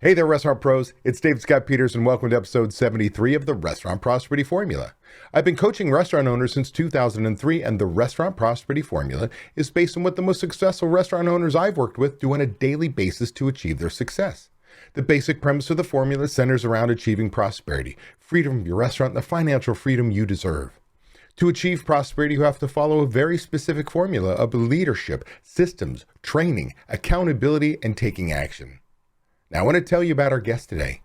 Hey there, restaurant pros. It's Dave Scott Peters, and welcome to episode 73 of the Restaurant Prosperity Formula. I've been coaching restaurant owners since 2003, and the Restaurant Prosperity Formula is based on what the most successful restaurant owners I've worked with do on a daily basis to achieve their success. The basic premise of the formula centers around achieving prosperity, freedom of your restaurant, and the financial freedom you deserve. To achieve prosperity, you have to follow a very specific formula of leadership, systems, training, accountability, and taking action. Now, I want to tell you about our guest today,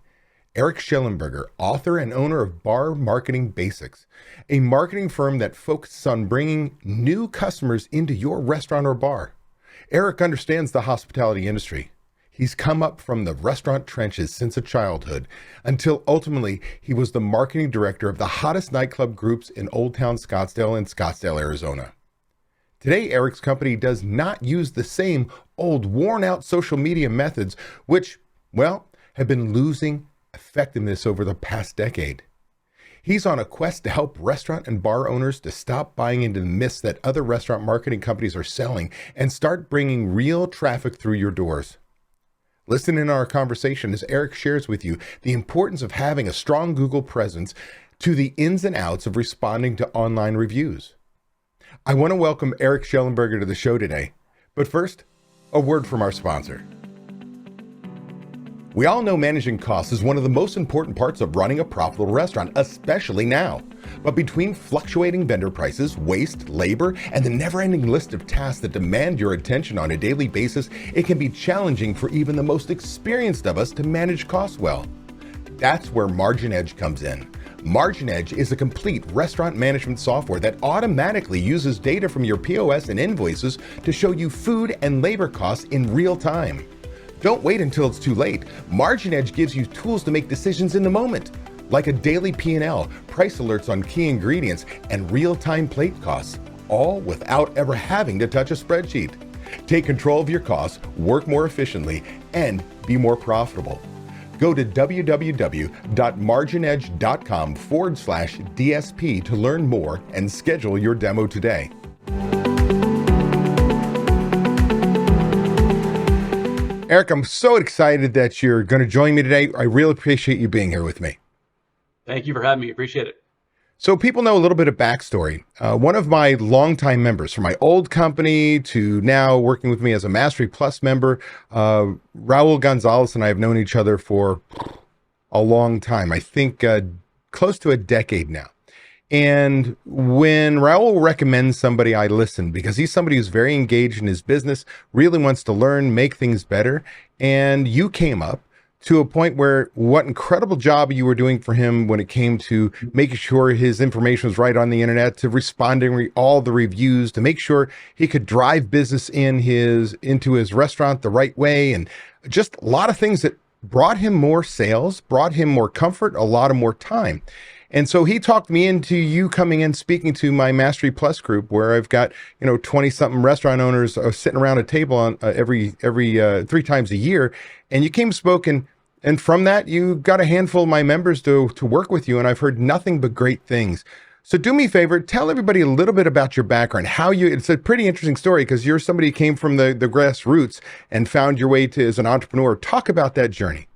Eric Shellenberger, author and owner of Bar Marketing Basics, a marketing firm that focuses on bringing new customers into your restaurant or bar. Eric understands the hospitality industry. He's come up from the restaurant trenches since a childhood until ultimately he was the marketing director of the hottest nightclub groups in Old Town Scottsdale and Scottsdale, Arizona. Today, Eric's company does not use the same old worn-out social media methods, which have been losing effectiveness over the past decade. He's on a quest to help restaurant and bar owners to stop buying into the myths that other restaurant marketing companies are selling and start bringing real traffic through your doors. Listen in our conversation as Eric shares with you the importance of having a strong Google presence to the ins and outs of responding to online reviews. I want to welcome Eric Shellenberger to the show today, but first, a word from our sponsor. We all know managing costs is one of the most important parts of running a profitable restaurant, especially now. But between fluctuating vendor prices, waste, labor, and the never-ending list of tasks that demand your attention on a daily basis, it can be challenging for even the most experienced of us to manage costs well. That's where Margin Edge comes in. Margin Edge is a complete restaurant management software that automatically uses data from your POS and invoices to show you food and labor costs in real time. Don't wait until it's too late. Margin Edge gives you tools to make decisions in the moment, like a daily P&L, price alerts on key ingredients, and real-time plate costs, all without ever having to touch a spreadsheet. Take control of your costs, work more efficiently, and be more profitable. Go to www.marginedge.com/DSP to learn more and schedule your demo today. Eric, I'm so excited that you're going to join me today. I really appreciate you being here with me. Thank you for having me. Appreciate it. So people know a little bit of backstory. One of my longtime members from my old company to now working with me as a Mastery Plus member, Raul Gonzalez and I have known each other for a long time. I think close to a decade now. And when Raul recommends somebody, I listen because he's somebody who's very engaged in his business, really wants to learn, make things better. And you came up to a point where what incredible job you were doing for him when it came to making sure his information was right on the internet, to responding all the reviews, to make sure he could drive business into his restaurant the right way. And just a lot of things that brought him more sales, brought him more comfort, a lot of more time. And so he talked me into you coming in, speaking to my Mastery Plus group, where I've got, 20 something restaurant owners sitting around a table on every 3 times a year. And you came spoken. And from that, you got a handful of my members to work with you. And I've heard nothing but great things. So do me a favor, tell everybody a little bit about your background, it's a pretty interesting story because you're somebody who came from the grassroots and found your way to as an entrepreneur. Talk about that journey.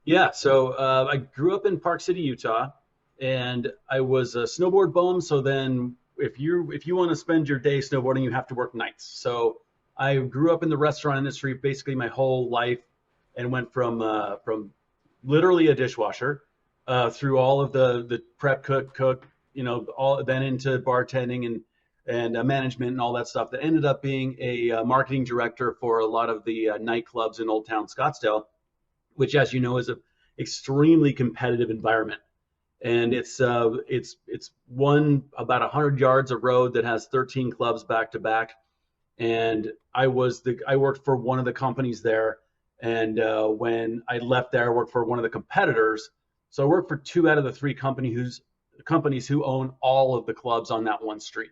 Yeah. So I grew up in Park City, Utah. And I was a snowboard bum. So then if you want to spend your day snowboarding, you have to work nights. So I grew up in the restaurant industry basically my whole life and went from literally a dishwasher through all of the prep, cook, all then into bartending and management and all that stuff that ended up being a marketing director for a lot of the nightclubs in Old Town Scottsdale, which, as you know, is an extremely competitive environment. And it's one about 100 yards of road that has 13 clubs back to back. And I worked for one of the companies there. And when I left there, I worked for one of the competitors. So I worked for 2 out of the 3 companies who own all of the clubs on that one street.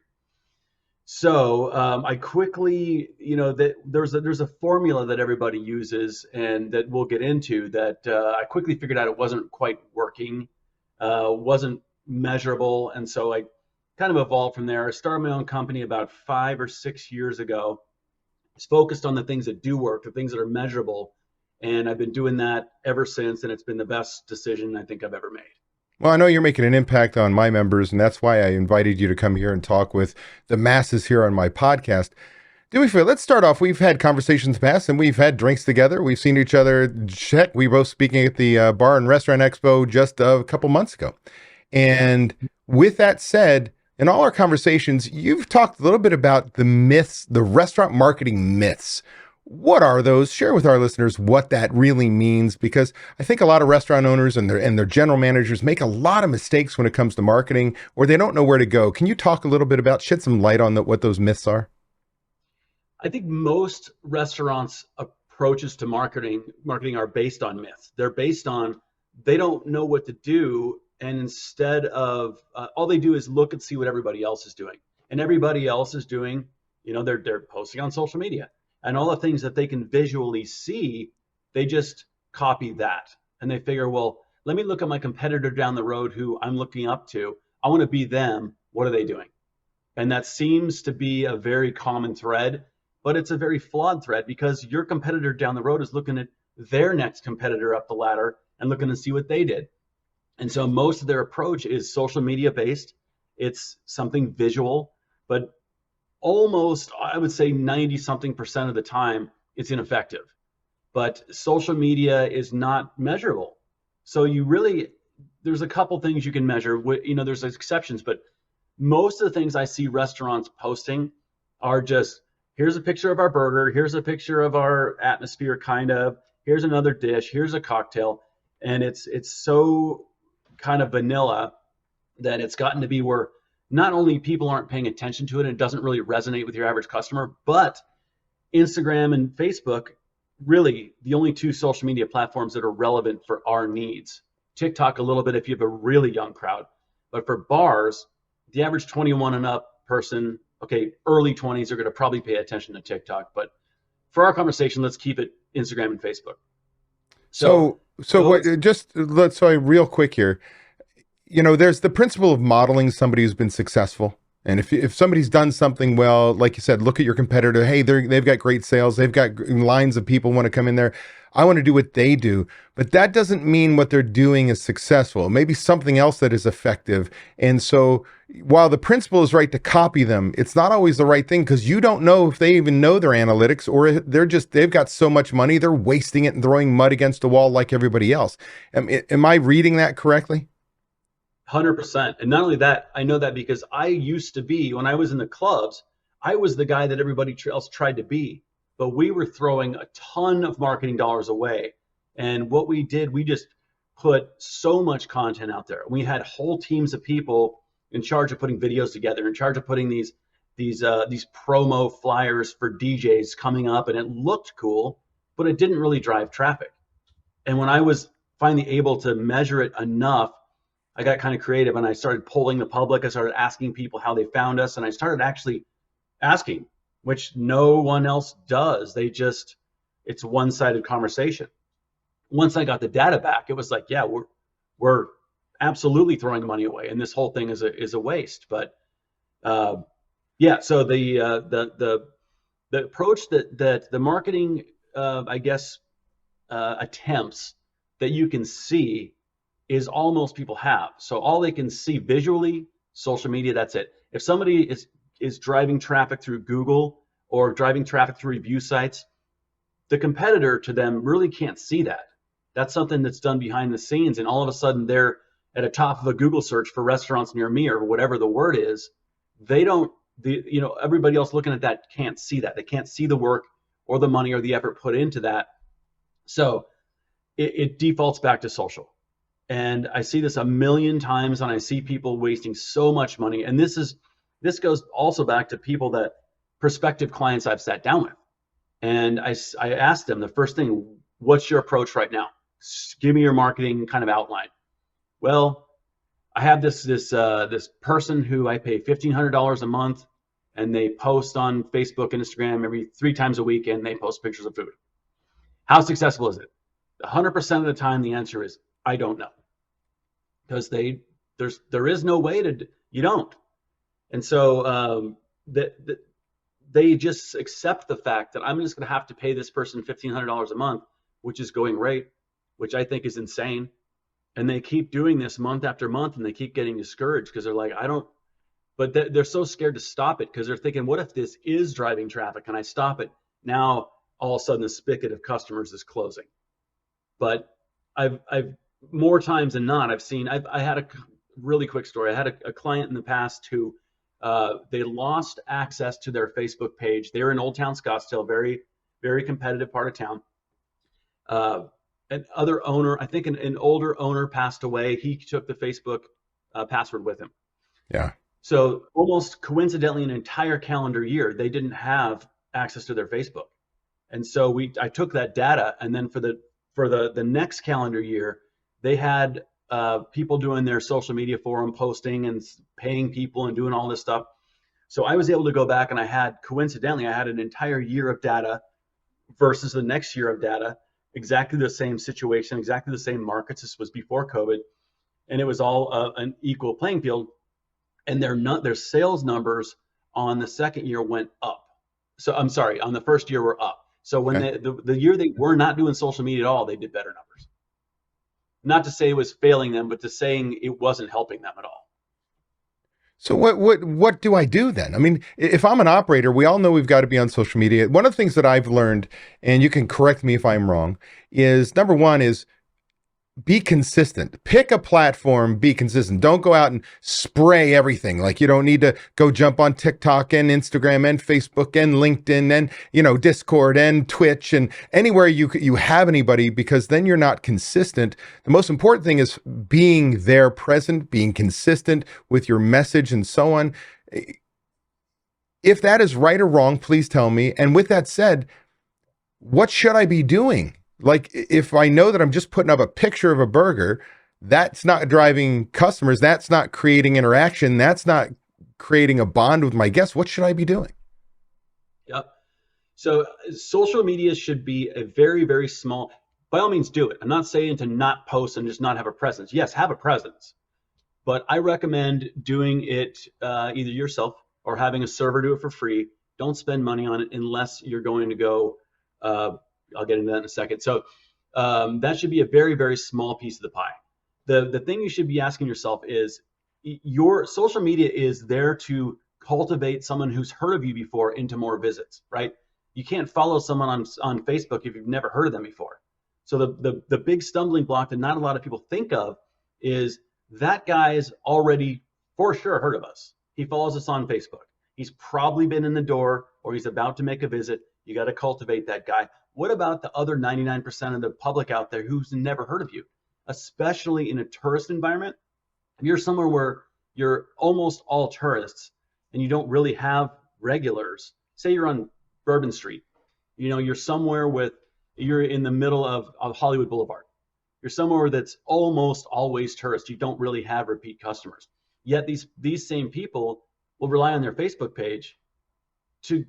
So I quickly, that there's a formula that everybody uses and that we'll get into that I quickly figured out it wasn't quite working. Wasn't measurable. And so I kind of evolved from there. I started my own company about 5 or 6 years ago. It's focused on the things that do work, the things that are measurable, And I've been doing that ever since, and it's been the best decision I think I've ever made. Well, I know you're making an impact on my members, and that's why I invited you to come here and talk with the masses here on my podcast. Do we feel? Let's start off. We've had conversations past, and we've had drinks together. We've seen each other. Heck, we both speaking at the Bar and Restaurant Expo just a couple months ago. And with that said, in all our conversations, you've talked a little bit about the myths, the restaurant marketing myths. What are those? Share with our listeners what that really means, because I think a lot of restaurant owners and their general managers make a lot of mistakes when it comes to marketing, or they don't know where to go. Can you talk a little bit about, shed some light on what those myths are? I think most restaurants' approaches to marketing are based on myths. They're based on they don't know what to do, and instead of all they do is look and see what everybody else is doing, and everybody else is doing, they're posting on social media, and all the things that they can visually see, they just copy that, and they figure, well, let me look at my competitor down the road who I'm looking up to. I want to be them. What are they doing? And that seems to be a very common thread. But it's a very flawed thread, because your competitor down the road is looking at their next competitor up the ladder and looking to see what they did. And so most of their approach is social media based. It's something visual, but almost, I would say 90 something percent of the time, it's ineffective. But social media is not measurable. So there's a couple things you can measure. There's exceptions, but most of the things I see restaurants posting are just, here's a picture of our burger, here's a picture of our atmosphere, here's another dish, here's a cocktail. And it's so kind of vanilla that it's gotten to be where not only people aren't paying attention to it, and it doesn't really resonate with your average customer, but Instagram and Facebook, really the only two social media platforms that are relevant for our needs. TikTok a little bit if you have a really young crowd, but for bars, the average 21 and up person, okay, early 20s are going to probably pay attention to TikTok, but for our conversation, let's keep it Instagram and Facebook. So what, real quick here, there's the principle of modeling somebody who's been successful. And if somebody's done something well, like you said, look at your competitor. Hey, they've got great sales. They've got lines of people want to come in there. I want to do what they do. But that doesn't mean what they're doing is successful. Maybe something else that is effective. And so while the principle is right to copy them, it's not always the right thing, because you don't know if they even know their analytics, or they've got so much money, they're wasting it and throwing mud against the wall like everybody else. Am I reading that correctly? 100%. And not only that, I know that because I used to be, when I was in the clubs, I was the guy that everybody else tried to be. But we were throwing a ton of marketing dollars away. And what we did, we just put so much content out there. We had whole teams of people in charge of putting videos together, in charge of putting these promo flyers for DJs coming up, and it looked cool, but it didn't really drive traffic. And when I was finally able to measure it enough, I got kind of creative, and I started polling the public. I started asking people how they found us, and I started actually asking, which no one else does. It's a one-sided conversation. Once I got the data back, it was like, yeah, we're absolutely throwing money away, and this whole thing is a waste. But yeah, so the approach that the marketing attempts that you can see is all most people have. So all they can see visually, social media, that's it. If somebody is driving traffic through Google or driving traffic through review sites, the competitor to them really can't see that. That's something that's done behind the scenes, and all of a sudden they're at the top of a Google search for restaurants near me or whatever the word is. Everybody else looking at that can't see that. They can't see the work or the money or the effort put into that. So it defaults back to social. And I see this a million times, and I see people wasting so much money. And this goes also back to prospective clients I've sat down with. And I asked them the first thing, what's your approach right now? Give me your marketing kind of outline. Well, I have this person who I pay $1,500 a month, and they post on Facebook and Instagram every 3 times a week, and they post pictures of food. How successful is it? 100% of the time, the answer is, I don't know. Because there is no way you don't. And so they just accept the fact that I'm just going to have to pay this person $1,500 a month which is going great, which I think is insane. And they keep doing this month after month, and they keep getting discouraged because they're like, I don't, but they're so scared to stop it because they're thinking, what if this is driving traffic and I stop it? Now all of a sudden the spigot of customers is closing. But I've more times than not, I had a really quick story. I had a client in the past who they lost access to their Facebook page. They're in Old Town Scottsdale, very, very competitive part of town. An other owner, I think an older owner passed away. He took the Facebook password with him. Yeah. So almost coincidentally, an entire calendar year, they didn't have access to their Facebook. And so I took that data, and then for the next calendar year, they had people doing their social media forum posting and paying people and doing all this stuff. So I was able to go back, and I had an entire year of data versus the next year of data, exactly the same situation, exactly the same markets. This was before COVID, and it was all an equal playing field. And their sales numbers on the second year went up. So I'm sorry, on the first year were up. So when the year they were not doing social media at all, they did better numbers. Not to say it was failing them, but to saying it wasn't helping them at all. So what do I do then? I mean, if I'm an operator, we all know we've got to be on social media. One of the things that I've learned, and you can correct me if I'm wrong, is number one is be consistent. Pick a platform, be consistent. Don't go out and spray everything. Like, you don't need to go jump on TikTok and Instagram and Facebook and LinkedIn and, Discord and Twitch and anywhere you have anybody, because then you're not consistent. The most important thing is being there present, being consistent with your message and so on. If that is right or wrong, please tell me. And with that said, what should I be doing? Like, if I know that I'm just putting up a picture of a burger, that's not driving customers, that's not creating interaction, that's not creating a bond with my guests, what should I be doing? Yep. So social media should be a very, very small, by all means do it. I'm not saying to not post and just not have a presence. Yes, have a presence. But I recommend doing it either yourself or having a server do it for free. Don't spend money on it unless you're going to go I'll get into that in a second. So that should be a very, very small piece of the pie. The thing you should be asking yourself is, your social media is there to cultivate someone who's heard of you before into more visits, right? You can't follow someone on Facebook if you've never heard of them before. So the big stumbling block that not a lot of people think of is that guy's already for sure heard of us. He follows us on Facebook. He's probably been in the door, or he's about to make a visit. You got to cultivate that guy. What about the other 99% of the public out there who's never heard of you, especially in a tourist environment? If you're somewhere where you're almost all tourists and you don't really have regulars, say you're on Bourbon Street, you're in the middle of Hollywood Boulevard. You're somewhere that's almost always tourists. You don't really have repeat customers. Yet these same people will rely on their Facebook page to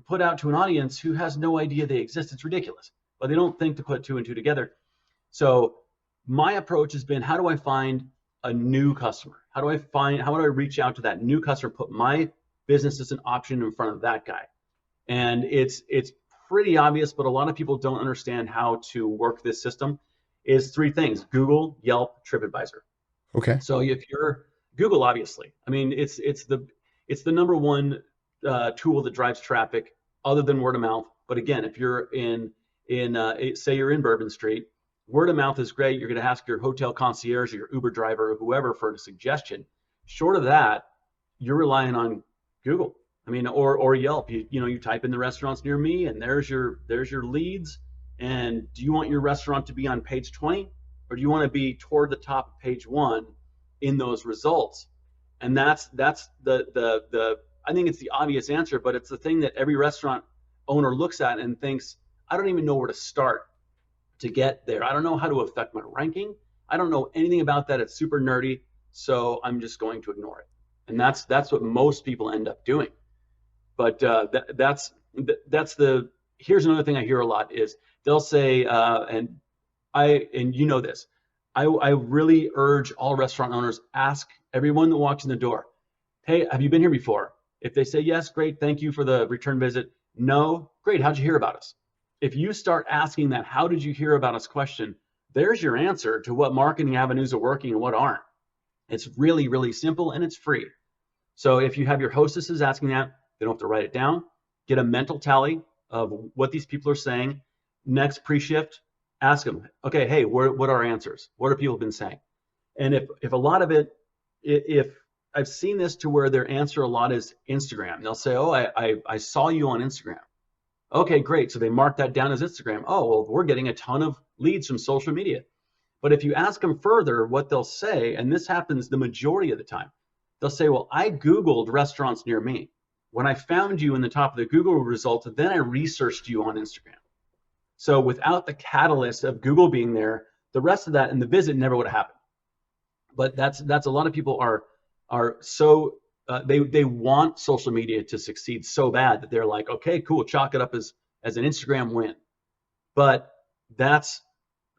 put out to an audience who has no idea they exist. It's ridiculous, but they don't think to put two and two together. So my approach has been, how do I find a new customer? How do I reach out to that new customer, put my business as an option in front of that guy? And it's pretty obvious, but a lot of people don't understand how to work this system. Is three things: Google, Yelp, TripAdvisor. Okay. So if you're Google, obviously, I mean, it's the number one tool that drives traffic other than word of mouth. But again, if you're say you're in Bourbon Street, word of mouth is great. You're going to ask your hotel concierge or your Uber driver or whoever for a suggestion. Short of that, you're relying on Google. I mean, or Yelp. You type in the restaurants near me, and there's your leads. And do you want your restaurant to be on page 20, or do you want to be toward the top of page 1 in those results? And that's the I think it's the obvious answer, but it's the thing that every restaurant owner looks at and thinks, I don't even know where to start to get there. I don't know how to affect my ranking. I don't know anything about that. It's super nerdy, so I'm just going to ignore it. And that's what most people end up doing. But here's another thing I hear a lot is they'll say, and you know this, I really urge all restaurant owners, ask everyone that walks in the door, hey, have you been here before? If they say yes, great, thank you for the return visit. No, great, how'd you hear about us? if you start asking that, how did you hear about us question, there's your answer to what marketing avenues are working and what aren't. It's really, really simple and it's free. So if you have your hostesses asking that, they don't have to write it down. Get a mental tally of what these people are saying. Next pre-shift, ask them, okay, hey, what are our answers? What have people been saying? And if a lot of it, if I've seen this to where their answer a lot is Instagram. They'll say, oh, I saw you on Instagram. Okay, great. So they mark that down as Instagram. Oh, well, we're getting a ton of leads from social media. But if you ask them further, what they'll say, and this happens the majority of the time, they'll say, well, I Googled restaurants near me. When I found you in the top of the Google results, then I researched you on Instagram. So without the catalyst of Google being there, the rest of that and the visit never would have happened. But that's a lot of people are so they want social media to succeed so bad that they're like, okay, cool, chalk it up as an Instagram win. But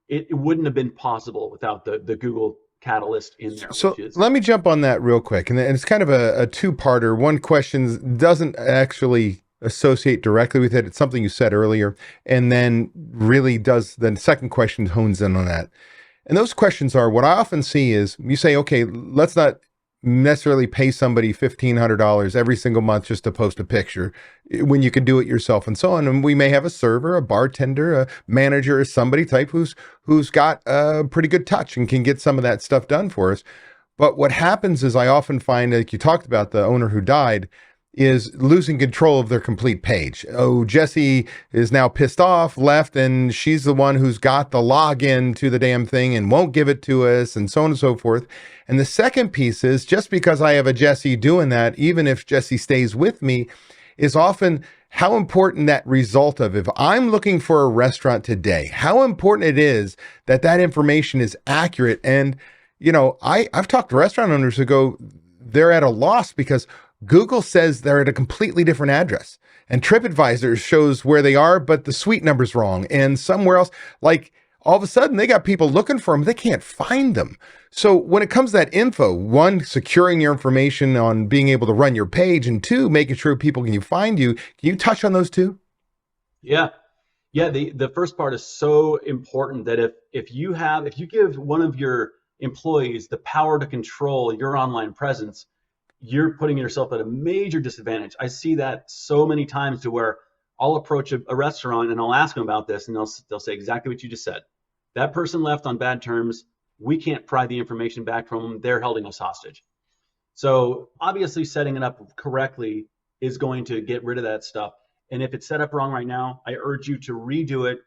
it wouldn't have been possible without the Google catalyst in there. So let me jump on that real quick. And it's kind of a two-parter. One question doesn't actually associate directly with it. It's something you said earlier. And then really does, the second question hones in on that. And those questions are, what I often see is you say, okay, let's not necessarily pay somebody $1,500 every single month just to post a picture when you can do it yourself and so on. And we may have a server, a bartender, a manager, or somebody type who's got a pretty good touch and can get some of that stuff done for us. But what happens is I often find, like you talked about the owner who died, is losing control of their complete page. Oh, Jesse is now pissed off, left, and she's the one who's got the login to the damn thing and won't give it to us, and so on and so forth. And the second piece is, just because I have a Jesse doing that, even if Jesse stays with me, is often how important that result of, if I'm looking for a restaurant today, how important it is that that information is accurate. And, you know, I've talked to restaurant owners who go, they're at a loss because Google says they're at a completely different address, and TripAdvisor shows where they are, but the suite number's wrong. And somewhere else, like, all of a sudden they got people looking for them. They can't find them. So when it comes to that info, one, securing your information on being able to run your page, and two, making sure people can find you. Can you touch on those two? Yeah. Yeah. The first part is so important that if you give one of your employees the power to control your online presence, you're putting yourself at a major disadvantage. I see that so many times to where I'll approach a restaurant and I'll ask them about this, and they'll say exactly what you just said. That person left on bad terms. We can't pry the information back from them. They're holding us hostage. So obviously setting it up correctly is going to get rid of that stuff. And if it's set up wrong right now, I urge you to redo it.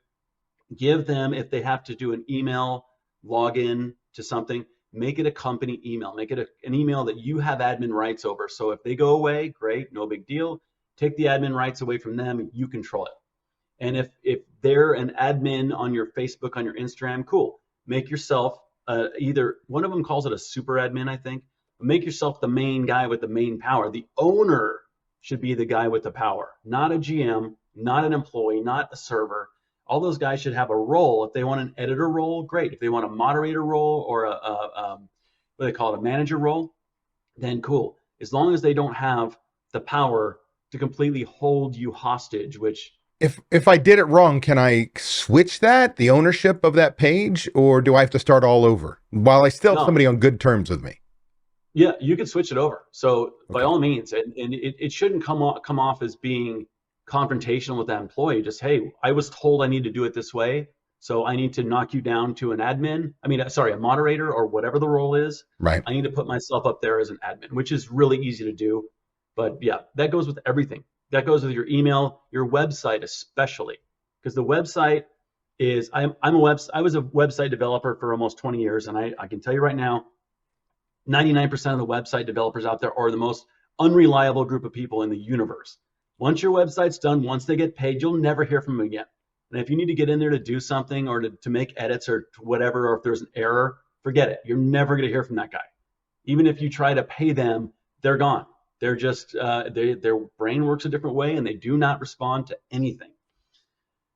Give them, if they have to do an email login to something, make it a company email. Make it an email that you have admin rights over. So if they go away, great, no big deal. Take the admin rights away from them, you control it. And if they're an admin on your Facebook, on your Instagram, cool. Make yourself either, one of them calls it a super admin, I think. Make yourself the main guy with the main power. The owner should be the guy with the power, not a GM, not an employee, not a server. All those guys should have a role. If they want an editor role, great. If they want a moderator role or what do they call it, a manager role, then cool. As long as they don't have the power to completely hold you hostage, which... If I did it wrong, can I switch the ownership of that page, or do I have to start all over while I still have somebody on good terms with me? Yeah, you can switch it over. So by all means, and it shouldn't come off as being confrontational with that employee. Just, hey, I was told I need to do it this way, so I need to knock you down to an admin. A moderator or whatever the role is. Right. I need to put myself up there as an admin, which is really easy to do. But yeah, that goes with everything. That goes with your email, your website especially, because the website is. I was a website developer for almost 20 years, and I can tell you right now, 99% of the website developers out there are the most unreliable group of people in the universe. Once your website's done, once they get paid, you'll never hear from them again. And if you need to get in there to do something or to make edits or whatever, or if there's an error, forget it. You're never going to hear from that guy. Even if you try to pay them, they're gone. They're just, their brain works a different way, and they do not respond to anything.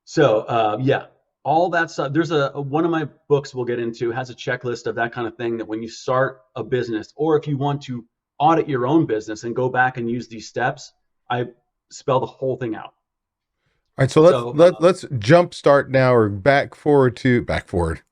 So yeah, all that stuff. There's one of my books we'll get into has a checklist of that kind of thing, that when you start a business, or if you want to audit your own business and go back and use these steps, I spell the whole thing out. All right, so So let's jump start now or back forward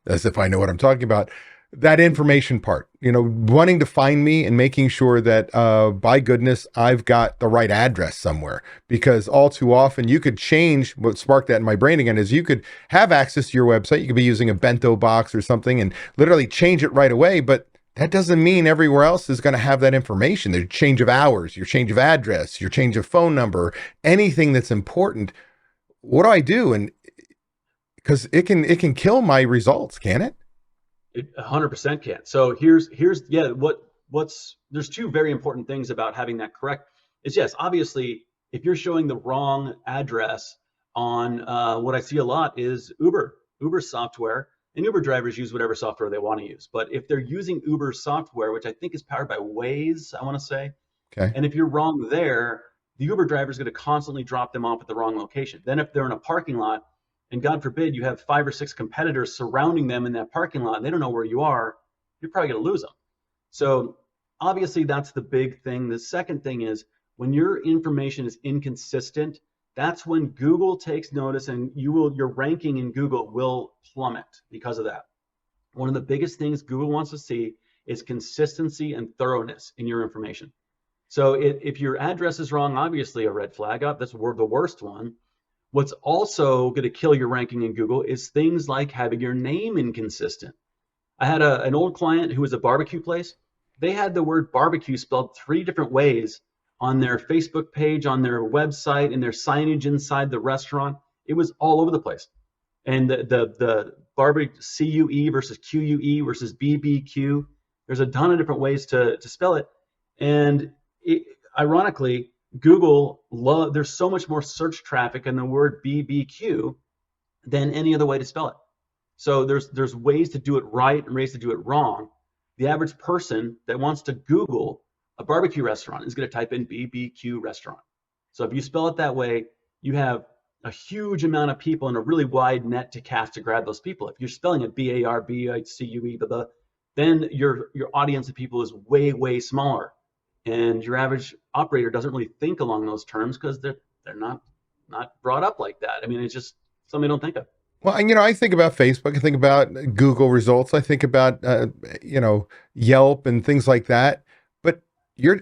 as if I know what I'm talking about. That information part, wanting to find me and making sure that by goodness I've got the right address somewhere, because all too often you could change what sparked that in my brain again is you could have access to your website, you could be using a bento box or something and literally change it right away, but that doesn't mean everywhere else is going to have that information. There's change of hours, your change of address, your change of phone number, anything that's important. What do I do? And because it can kill my results, can it? it 100% can. So here's yeah, what's there's two very important things about having that correct. Is yes, obviously, if you're showing the wrong address on what I see a lot is Uber software, and Uber drivers use whatever software they want to use. But if they're using Uber software, which I think is powered by Waze, I want to say, Okay. and if you're wrong there, the Uber driver is going to constantly drop them off at the wrong location. Then if they're in a parking lot, and God forbid you have 5 or 6 competitors surrounding them in that parking lot, and they don't know where you are, you're probably going to lose them. So obviously that's the big thing. The second thing is when your information is inconsistent, that's when Google takes notice, and your ranking in Google will plummet because of that. One of the biggest things Google wants to see is consistency and thoroughness in your information. So if your address is wrong, obviously a red flag up. That's the worst one. What's also going to kill your ranking in Google is things like having your name inconsistent. I had an old client who was a barbecue place. They had the word barbecue spelled 3 different ways on their Facebook page, on their website, in their signage inside the restaurant. It was all over the place. And the barbecue CUE versus QUE versus BBQ. There's a ton of different ways to spell it. And ironically, Google there's so much more search traffic in the word BBQ than any other way to spell it. So there's ways to do it right and ways to do it wrong. The average person that wants to Google a barbecue restaurant is going to type in BBQ restaurant. So if you spell it that way, you have a huge amount of people and a really wide net to cast to grab those people. If you're spelling it BARBCUE, then your audience of people is way, way smaller. And your average operator doesn't really think along those terms because they're not brought up like that. I mean, it's just something they don't think of. Well, and I think about Facebook, I think about Google results, I think about Yelp and things like that. But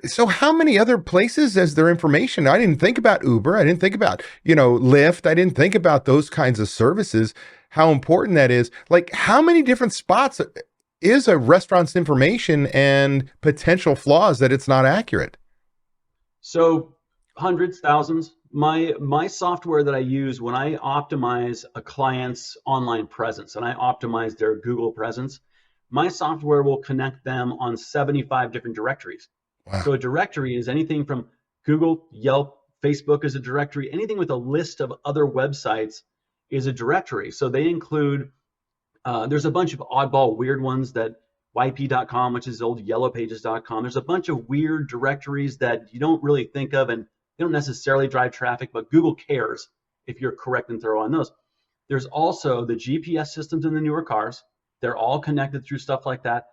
so how many other places is there information? I didn't think about Uber. I didn't think about Lyft. I didn't think about those kinds of services. How important that is. Like, how many different spots is a restaurant's information and potential flaws that it's not accurate? So hundreds, thousands. My software that I use when I optimize a client's online presence and I optimize their Google presence, my software will connect them on 75 different directories. Wow. So a directory is anything from Google, Yelp, Facebook is a directory. Anything with a list of other websites is a directory. So they include there's a bunch of oddball weird ones that yp.com, which is old yellowpages.com. There's a bunch of weird directories that you don't really think of and they don't necessarily drive traffic, but Google cares if you're correct and thorough on those. There's also the GPS systems in the newer cars. They're all connected through stuff like that.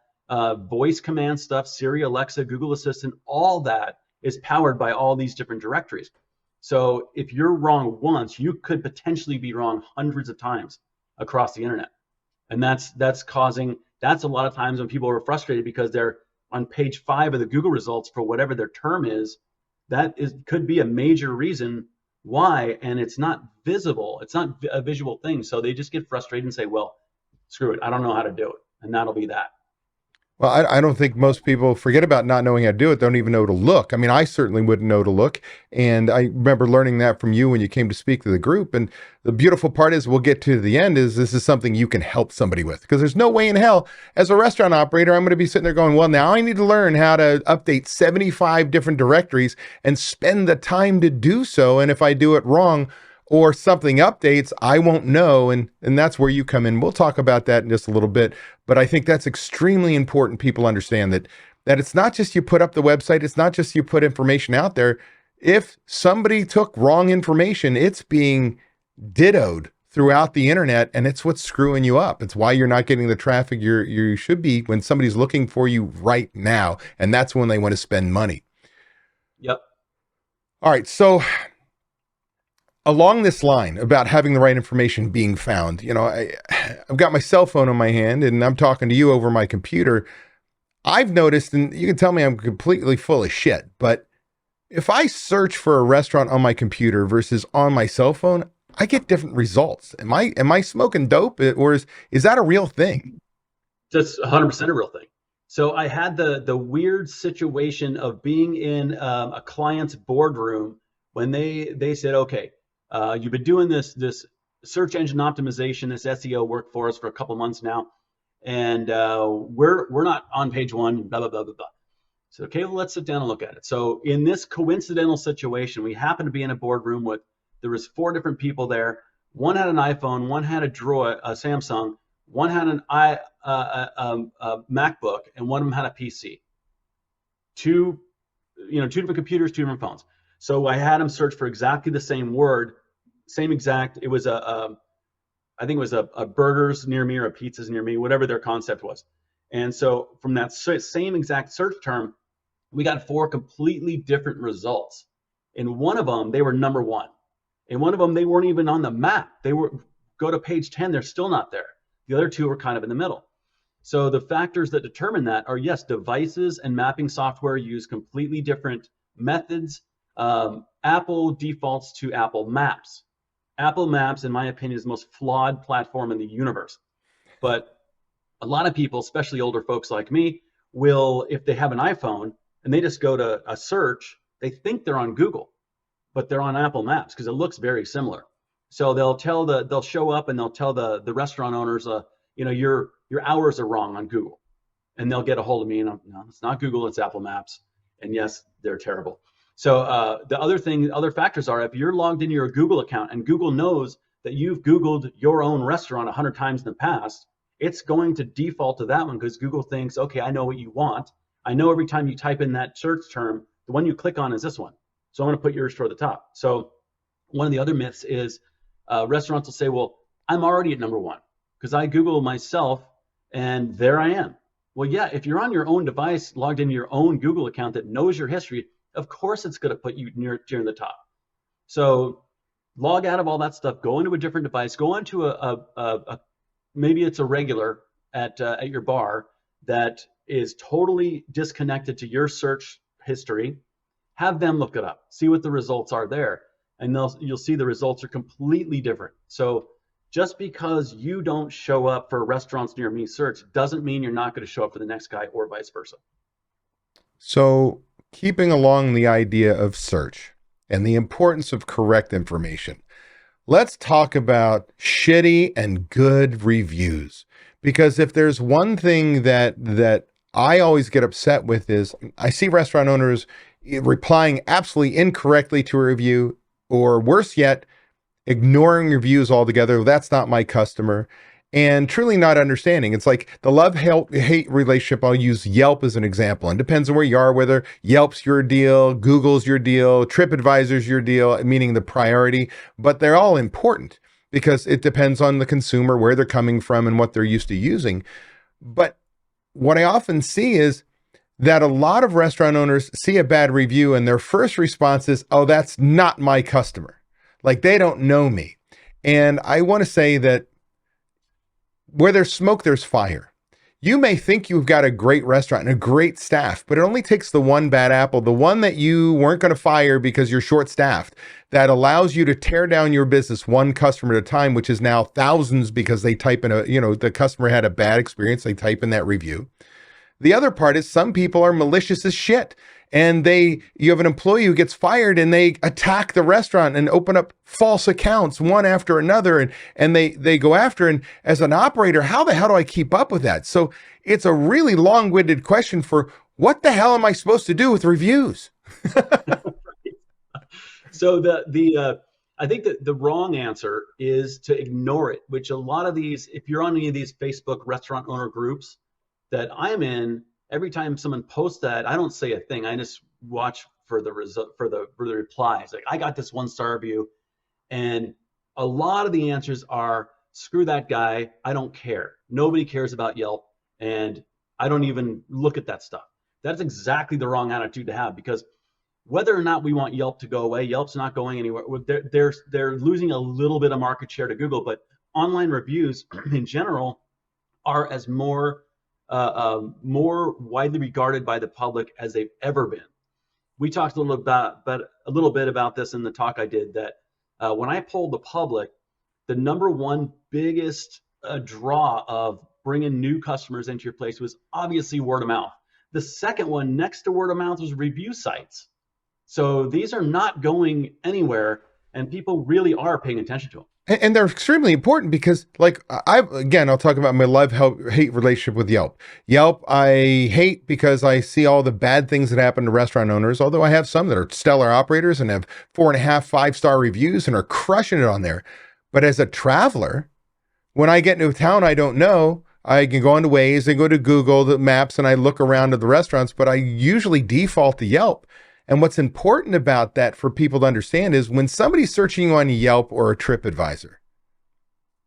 Voice command stuff, Siri, Alexa, Google Assistant, all that is powered by all these different directories. So if you're wrong once, you could potentially be wrong hundreds of times across the internet. And that's a lot of times when people are frustrated because they're on page 5 of the Google results for whatever their term is. Could be a major reason why, and it's not visible. It's not a visual thing. So they just get frustrated and say, well, screw it. I don't know how to do it. And that'll be that. Well, I don't think most people forget about not knowing how to do it. They don't even know to look. I mean, I certainly wouldn't know to look. And I remember learning that from you when you came to speak to the group. And the beautiful part is we'll get to the end is this is something you can help somebody with, because there's no way in hell as a restaurant operator, I'm going to be sitting there going, well, now I need to learn how to update 75 different directories and spend the time to do so. And if I do it wrong, or something updates, I won't know. And that's where you come in. We'll talk about that in just a little bit. But I think that's extremely important. People understand that it's not just you put up the website. It's not just you put information out there. If somebody took wrong information, it's being dittoed throughout the internet, and it's what's screwing you up. It's why you're not getting the traffic you should be when somebody's looking for you right now. And that's when they want to spend money. Yep. All right. So along this line about having the right information being found, I've got my cell phone in my hand and I'm talking to you over my computer. I've noticed, and you can tell me I'm completely full of shit, but if I search for a restaurant on my computer versus on my cell phone, I get different results. Am I smoking dope, or is that a real thing? That's 100% a real thing. So I had the weird situation of being in a client's boardroom when they said, okay, you've been doing this search engine optimization, this SEO work for us for a couple months now, and we're not on page one, blah blah blah blah blah. So okay, well, let's sit down and look at it. So in this coincidental situation, we happened to be in a boardroom with there was four different people there. One had an iPhone, one had a Droid, a Samsung, one had a MacBook, and one of them had a PC. Two, two different computers, two different phones. So I had them search for exactly the same word, same exact. It was I think it was a burgers near me or a pizzas near me, whatever their concept was. And so from that same exact search term, we got four completely different results. In one of them, they were number one. In one of them, they weren't even on the map. They were go to page 10, they're still not there. The other two were kind of in the middle. So the factors that determine that are, yes, devices and mapping software use completely different methods. Apple defaults to Apple Maps. Apple Maps, in my opinion, is the most flawed platform in the universe. But a lot of people, especially older folks like me, will, if they have an iPhone and they just go to a search, they think they're on Google, but they're on Apple Maps because it looks very similar. So they'll show up and they'll tell the restaurant owners, your hours are wrong on Google, and they'll get a hold of me and no, it's not Google, it's Apple Maps, and yes, they're terrible. So the other factors are if you're logged into your Google account and Google knows that you've Googled your own restaurant 100 times in the past, it's going to default to that one because Google thinks, okay, I know what you want. I know every time you type in that search term, the one you click on is this one. So I'm going to put yours toward the top. So one of the other myths is restaurants will say, well, I'm already at number one because I Google myself and there I am. Well, yeah, if you're on your own device, logged into your own Google account that knows your history, of course it's going to put you near the top. So log out of all that stuff, go into a different device, go into a maybe it's a regular at your bar that is totally disconnected to your search history. Have them look it up, see what the results are there, and you'll see the results are completely different. So just because you don't show up for restaurants near me search doesn't mean you're not going to show up for the next guy or vice versa. So, keeping along the idea of search and the importance of correct information, let's talk about shitty and good reviews. Because if there's one thing that I always get upset with is I see restaurant owners replying absolutely incorrectly to a review, or worse yet, ignoring reviews altogether. That's not my customer. And truly not understanding. It's like the love-hate relationship. I'll use Yelp as an example. And depends on where you are, whether Yelp's your deal, Google's your deal, TripAdvisor's your deal, meaning the priority. But they're all important because it depends on the consumer, where they're coming from and what they're used to using. But what I often see is that a lot of restaurant owners see a bad review and their first response is, oh, that's not my customer. Like they don't know me. And I want to say that where there's smoke, there's fire. You may think you've got a great restaurant and a great staff, but it only takes the one bad apple, the one that you weren't going to fire because you're short-staffed, that allows you to tear down your business one customer at a time, which is now thousands because they type in the customer had a bad experience, they type in that review. The other part is some people are malicious as shit, and you have an employee who gets fired and they attack the restaurant and open up false accounts one after another, and they go after. And as an operator, how the hell do I keep up with that? So it's a really long-winded question for what the hell am I supposed to do with reviews? So I think that the wrong answer is to ignore it, which a lot of these, if you're on any of these Facebook restaurant owner groups that I'm in, every time someone posts that, I don't say a thing. I just watch for the result, for the replies. Like, I got this 1-star review, and a lot of the answers are, screw that guy. I don't care. Nobody cares about Yelp, and I don't even look at that stuff. That's exactly the wrong attitude to have, because whether or not we want Yelp to go away, Yelp's not going anywhere. They're losing a little bit of market share to Google, but online reviews in general are as more widely regarded by the public as they've ever been. We talked a little bit about this in the talk I did, that when I polled the public, the number one biggest draw of bringing new customers into your place was obviously word of mouth. The second one next to word of mouth was review sites. So these are not going anywhere, and people really are paying attention to them. And they're extremely important because, like, I'll talk about my love-hate relationship with Yelp. Yelp, I hate because I see all the bad things that happen to restaurant owners, although I have some that are stellar operators and have 4.5, 5-star reviews and are crushing it on there. But as a traveler, when I get into a town I don't know, I can go onto Waze and go to Google the Maps and I look around at the restaurants, but I usually default to Yelp. And what's important about that for people to understand is when somebody's searching on Yelp or a TripAdvisor,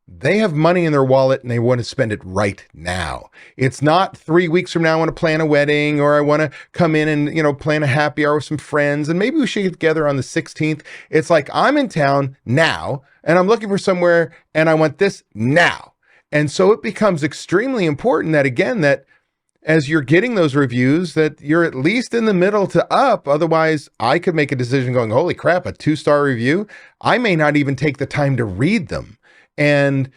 they have money in their wallet and they want to spend it right now. It's not 3 weeks from now, I want to plan a wedding, or I want to come in and, plan a happy hour with some friends, and maybe we should get together on the 16th. It's like, I'm in town now and I'm looking for somewhere and I want this now. And so it becomes extremely important that, again, that as you're getting those reviews, that you're at least in the middle to up. Otherwise, I could make a decision going, holy crap, a 2-star review. I may not even take the time to read them. And,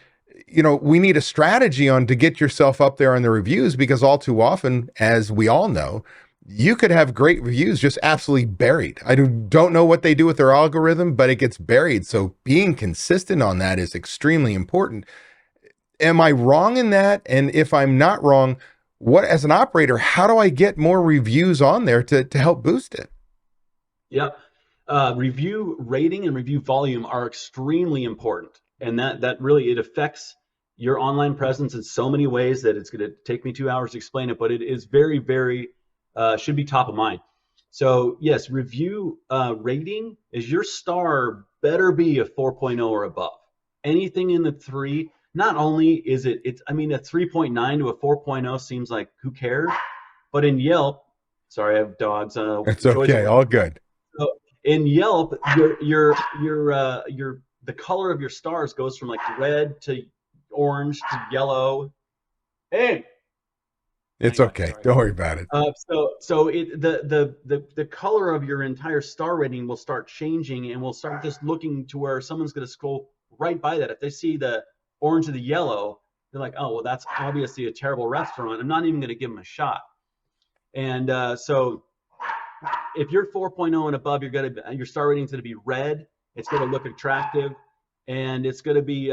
we need a strategy on to get yourself up there on the reviews, because all too often, as we all know, you could have great reviews just absolutely buried. I don't know what they do with their algorithm, but it gets buried. So being consistent on that is extremely important. Am I wrong in that? And if I'm not wrong, what, as an operator, how do I get more reviews on there to help boost it? Yep. Review rating and review volume are extremely important. And that really, it affects your online presence in so many ways that it's going to take me 2 hours to explain it, but it is very, very, should be top of mind. So yes, review rating is your star better be a 4.0 or above. Anything in the 3, not only is a 3.9 to a 4.0 seems like who cares, but in Yelp, sorry, I have dogs. It's okay, all good. So in Yelp, the color of your stars goes from like red to orange to yellow. Hey, it's okay. Sorry. Don't worry about it. The color of your entire star rating will start changing, and we'll start just looking to where someone's going to scroll right by that. If they see the orange or the yellow, they're like, oh, well, that's obviously a terrible restaurant. I'm not even going to give them a shot. And so if you're 4.0 and above, your star rating is going to be red. It's going to look attractive, and it's going to be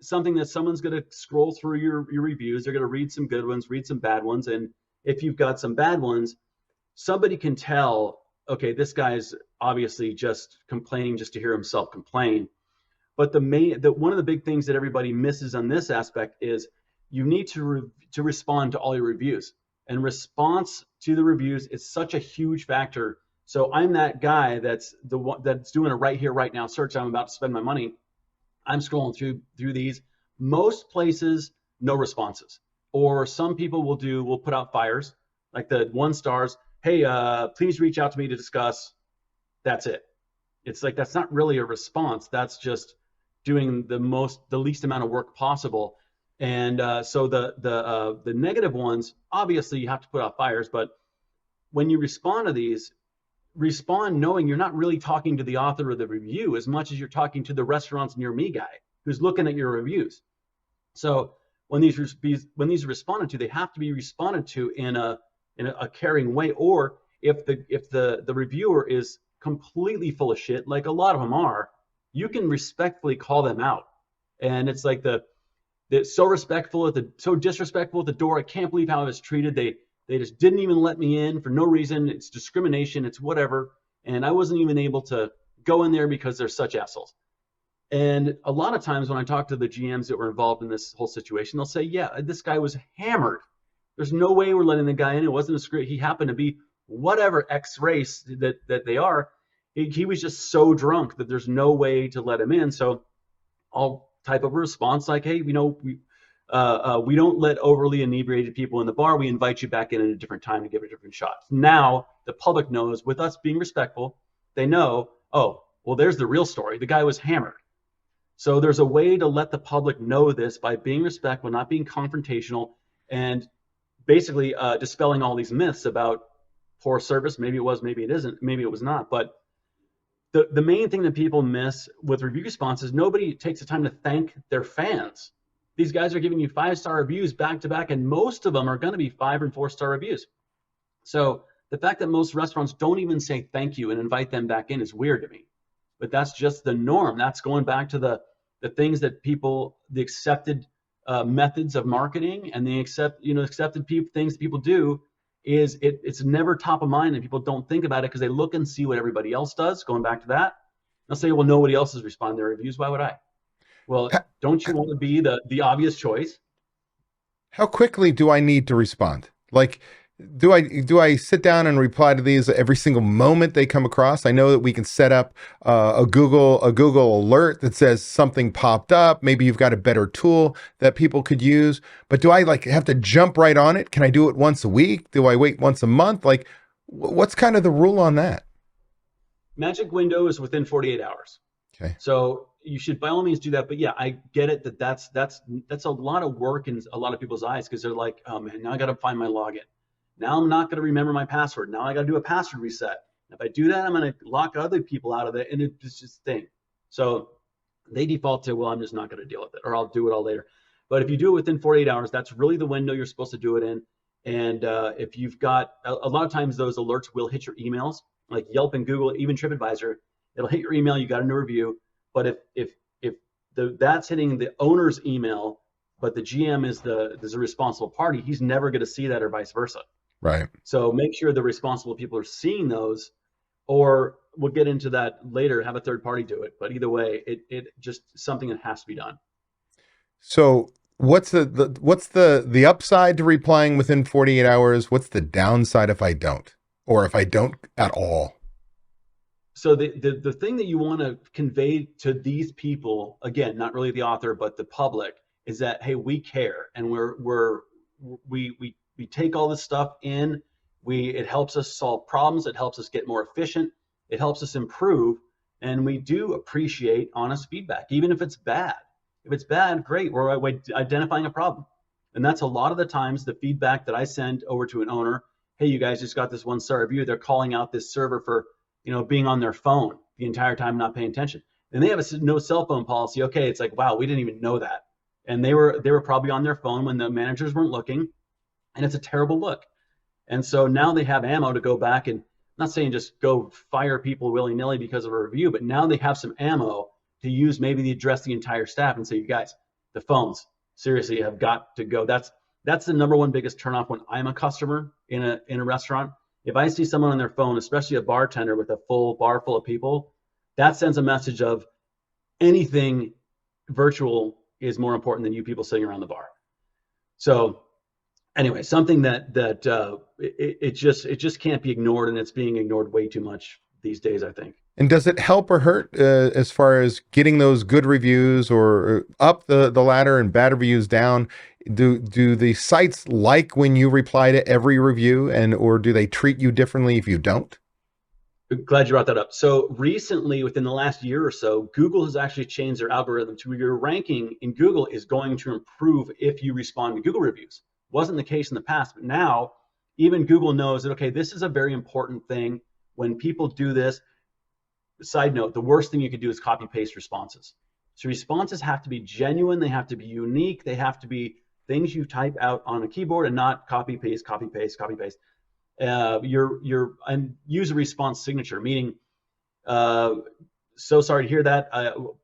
something that someone's going to scroll through your reviews. They're going to read some good ones, read some bad ones. And if you've got some bad ones, somebody can tell, okay, this guy's obviously just complaining just to hear himself complain. But one of the big things that everybody misses on this aspect is you need to respond to all your reviews. And response to the reviews is such a huge factor. So I'm that guy that's doing a right here, right now search. I'm about to spend my money. I'm scrolling through these. Most places, no responses. Or some people will put out fires, like the 1 stars. Hey, please reach out to me to discuss. That's it. It's like, that's not really a response. That's just doing the least amount of work possible. And so the negative ones, obviously you have to put out fires, but when you respond to these, respond knowing you're not really talking to the author of the review as much as you're talking to the restaurants near me guy who's looking at your reviews. So when these are responded to, they have to be responded to in a caring way. Or if the reviewer is completely full of shit, like a lot of them are, you can respectfully call them out. And it's like they're so disrespectful at the door. I can't believe how I was treated. They just didn't even let me in for no reason. It's discrimination. It's whatever. And I wasn't even able to go in there because they're such assholes. And a lot of times when I talk to the GMs that were involved in this whole situation, they'll say, yeah, this guy was hammered. There's no way we're letting the guy in. It wasn't a script. He happened to be whatever X race that they are. He was just so drunk that there's no way to let him in. So I'll type up a response like, hey, We don't let overly inebriated people in the bar. We invite you back in at a different time to give it a different shot. Now the public knows, with us being respectful, they know, oh, well, there's the real story. The guy was hammered. So there's a way to let the public know this by being respectful, not being confrontational, and basically dispelling all these myths about poor service. Maybe it was, maybe it isn't, maybe it was not. But the main thing that people miss with review responses, nobody takes the time to thank their fans. These guys are giving you 5-star reviews back to back, and most of them are going to be 5 and 4-star reviews. So the fact that most restaurants don't even say thank you and invite them back in is weird to me. But that's just the norm. That's going back to the things that people, the accepted methods of marketing and the accepted things that people do. Is it's never top of mind, and people don't think about it because they look and see what everybody else does. Going back to that, they'll say, well, nobody else is responding to their reviews. Why would I? Well, don't you want to be the obvious choice? How quickly do I need to respond? Like, do I sit down and reply to these every single moment they come across? I know that we can set up a Google alert that says something popped up. Maybe you've got a better tool that people could use. But do I have to jump right on it? Can I do it once a week? Do I wait once a month? Like, what's kind of the rule on that? Magic window is within 48 hours. Okay. So you should by all means do that. But yeah, I get it that's a lot of work in a lot of people's eyes, because they're like, oh man, now I got to find my login. Now I'm not going to remember my password. Now I got to do a password reset. If I do that, I'm going to lock other people out of it, and it's just a thing. So they default to, well, I'm just not going to deal with it, or I'll do it all later. But if you do it within 48 hours, that's really the window you're supposed to do it in. And if you've got, a lot of times those alerts will hit your emails, like Yelp and Google, even TripAdvisor, it'll hit your email, you got a new review. But if that's hitting the owner's email, but the GM is the responsible party, he's never going to see that, or vice versa. Right. So make sure the responsible people are seeing those, or we'll get into that later, have a third party do it. But either way, it just something that has to be done. So what's the upside to replying within 48 hours? What's the downside if I don't, or if I don't at all? So the thing that you want to convey to these people, again, not really the author, but the public, is that, hey, we care, and we take all this stuff in. It helps us solve problems. It helps us get more efficient. It helps us improve. And we do appreciate honest feedback, even if it's bad. If it's bad, great. We're identifying a problem. And that's a lot of the times the feedback that I send over to an owner. Hey, you guys just got this 1-star review. They're calling out this server for, being on their phone the entire time, not paying attention. And they have a no cell phone policy. Okay, it's like, wow, we didn't even know that. And they were probably on their phone when the managers weren't looking. And it's a terrible look. And so now they have ammo to go back, and I'm not saying just go fire people willy-nilly because of a review, but now they have some ammo to use, maybe to address the entire staff and say, you guys, the phones seriously have got to go. That's the number one biggest turnoff when I'm a customer in a restaurant. If I see someone on their phone, especially a bartender with a full bar full of people, that sends a message of anything virtual is more important than you people sitting around the bar. So anyway, something that it just can't be ignored, and it's being ignored way too much these days, I think. And does it help or hurt as far as getting those good reviews, or up the ladder and bad reviews down? Do the sites like when you reply to every review, or do they treat you differently if you don't? Glad you brought that up. So recently, within the last year or so, Google has actually changed their algorithm to where your ranking in Google is going to improve if you respond to Google reviews. Wasn't the case in the past, but now even Google knows that, okay, this is a very important thing. When people do this, side note, the worst thing you could do is copy paste responses. So responses have to be genuine, they have to be unique, they have to be things you type out on a keyboard and not copy paste, copy paste, copy paste. And use a response signature, meaning, so sorry to hear that.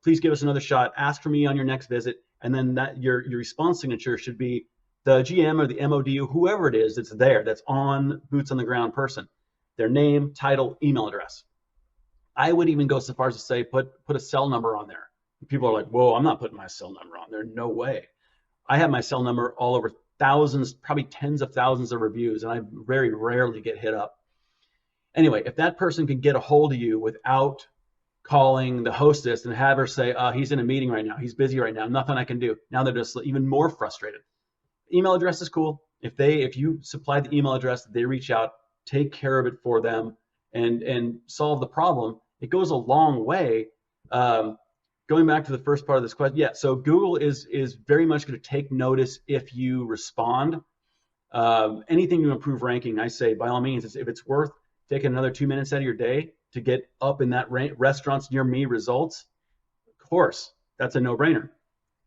Please give us another shot. Ask for me on your next visit, and then that your response signature should be the GM or the MOD, whoever it is that's there, that's on boots on the ground person, their name, title, email address. I would even go so far as to say put a cell number on there. People are like, whoa, I'm not putting my cell number on there. No way. I have my cell number all over thousands, probably tens of thousands of reviews, and I very rarely get hit up. Anyway, if that person can get a hold of you without calling the hostess and have her say, he's in a meeting right now, he's busy right now, nothing I can do. Now they're just even more frustrated. Email address is cool. If you supply the email address, they reach out, take care of it for them, and solve the problem. It goes a long way. Going back to the first part of this question, yeah. So Google is very much going to take notice if you respond. Anything to improve ranking, I say by all means, if it's worth taking another 2 minutes out of your day to get up in that restaurants near me results, of course, that's a no-brainer.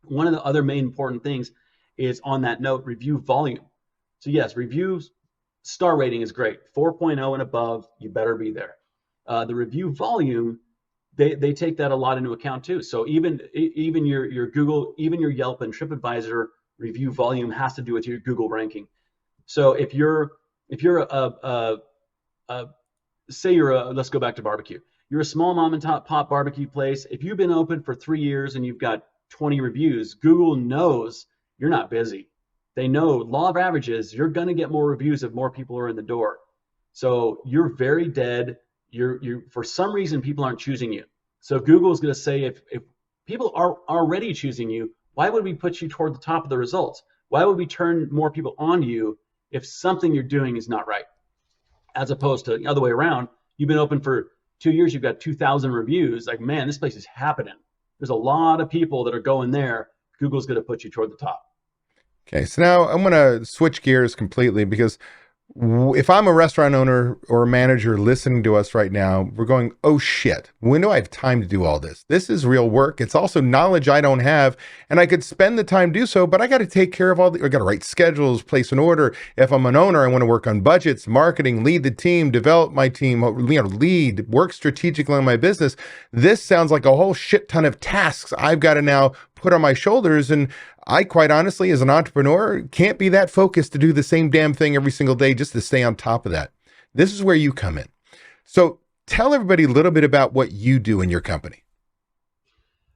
One of the other main important things is, on that note, review volume. So yes, reviews star rating is great. 4.0 and above, you better be there. The review volume, they take that a lot into account too. So even your Google, even your Yelp and TripAdvisor review volume has to do with your Google ranking. So if you're say let's go back to barbecue. You're a small mom and pop barbecue place. If you've been open for 3 years and you've got 20 reviews, Google knows you're not busy. They know, law of averages, you're going to get more reviews if more people are in the door. So you're very dead. You're for some reason people aren't choosing you. So Google's going to say, if people are already choosing you, why would we put you toward the top of the results? Why would we turn more people on you if something you're doing is not right? As opposed to the other way around, you've been open for 2 years, you've got 2,000 reviews. Like, man, this place is happening. There's a lot of people that are going there. Google's going to put you toward the top. Okay, so now I'm going to switch gears completely, because if I'm a restaurant owner or a manager listening to us right now, we're going, oh shit, when do I have time to do all this? This is real work. It's also knowledge I don't have, and I could spend the time to do so, but I got to take care of I got to write schedules, place an order. If I'm an owner, I want to work on budgets, marketing, lead the team, develop my team, lead, work strategically on my business. This sounds like a whole shit ton of tasks I've got to now put on my shoulders. And I, quite honestly, as an entrepreneur, can't be that focused to do the same damn thing every single day just to stay on top of that. This is where you come in. So tell everybody a little bit about what you do in your company.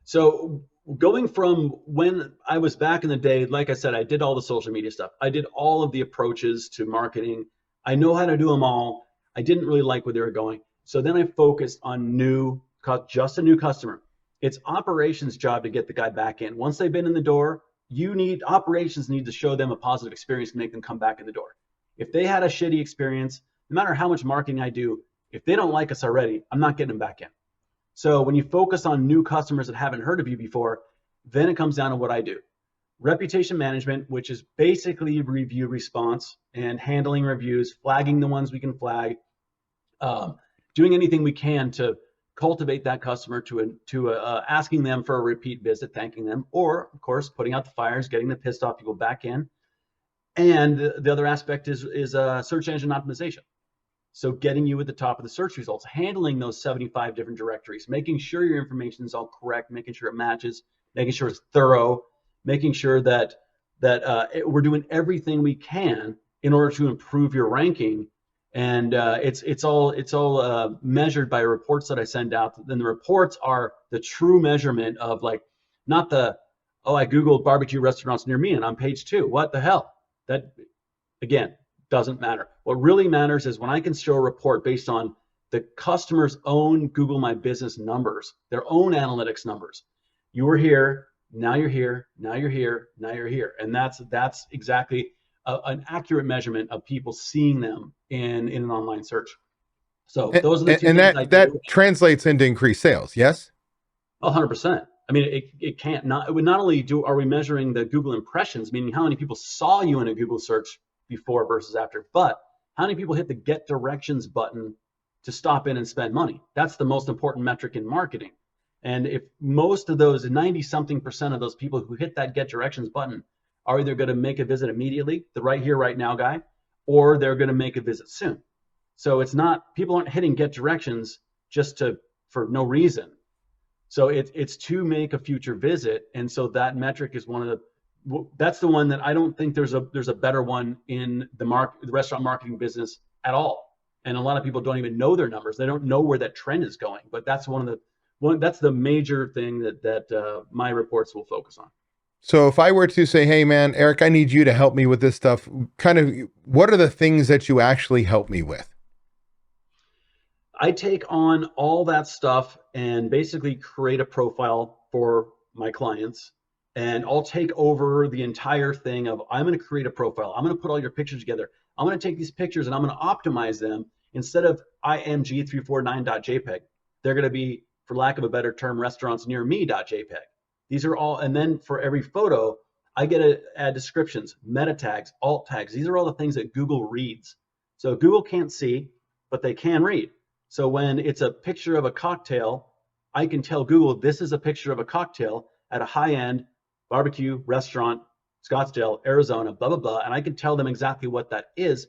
So going from when I was back in the day, like I said, I did all the social media stuff. I did all of the approaches to marketing. I know how to do them all. I didn't really like where they were going. So then I focused on just a new customer. It's operations' job to get the guy back in. Once they've been in the door, operations need to show them a positive experience to make them come back in the door. If they had a shitty experience, no matter how much marketing I do, if they don't like us already, I'm not getting them back in. So when you focus on new customers that haven't heard of you before, then it comes down to what I do. Reputation management, which is basically review response and handling reviews, flagging the ones we can flag, doing anything we can to cultivate that customer to asking them for a repeat visit, thanking them, or of course putting out the fires, getting the pissed off people back in. And the other aspect is search engine optimization. So getting you at the top of the search results, handling those 75 different directories, making sure your information is all correct, making sure it matches, making sure it's thorough, making sure that we're doing everything we can in order to improve your ranking. And it's all measured by reports that I send out. Then the reports are the true measurement of, like, not I Googled barbecue restaurants near me and I'm page 2. What the hell? That, again, doesn't matter. What really matters is when I can show a report based on the customer's own Google My Business numbers, their own analytics numbers. You were here, now you're here, now you're here, now you're here. And that's exactly an accurate measurement of people seeing them in an online search. So those are the two things I do. That translates into increased sales, yes? 100%. I mean, it would not only are we measuring the Google impressions, meaning how many people saw you in a Google search before versus after, but how many people hit the get directions button to stop in and spend money? That's the most important metric in marketing. And if most of those 90-something% of those people who hit that get directions button are either going to make a visit immediately, the right here, right now guy, or they're going to make a visit soon. So it's not, people aren't hitting get directions just for no reason. So it's to make a future visit. And so that metric is that's the one that I don't think there's a better one in the restaurant marketing business at all. And a lot of people don't even know their numbers. They don't know where that trend is going, but that's that's the major thing that my reports will focus on. So if I were to say, hey man, Eric, I need you to help me with this stuff, kind of what are the things that you actually help me with? I take on all that stuff and basically create a profile for my clients. And I'll take over the entire thing of I'm going to create a profile. I'm going to put all your pictures together. I'm going to take these pictures and I'm going to optimize them. Instead of img349.jpg, they're going to be, for lack of a better term, restaurants near me.jpg. These are all, and then for every photo, I get to add descriptions, meta tags, alt tags. These are all the things that Google reads. So Google can't see, but they can read. So when it's a picture of a cocktail, I can tell Google this is a picture of a cocktail at a high-end barbecue restaurant, Scottsdale, Arizona, blah, blah, blah. And I can tell them exactly what that is.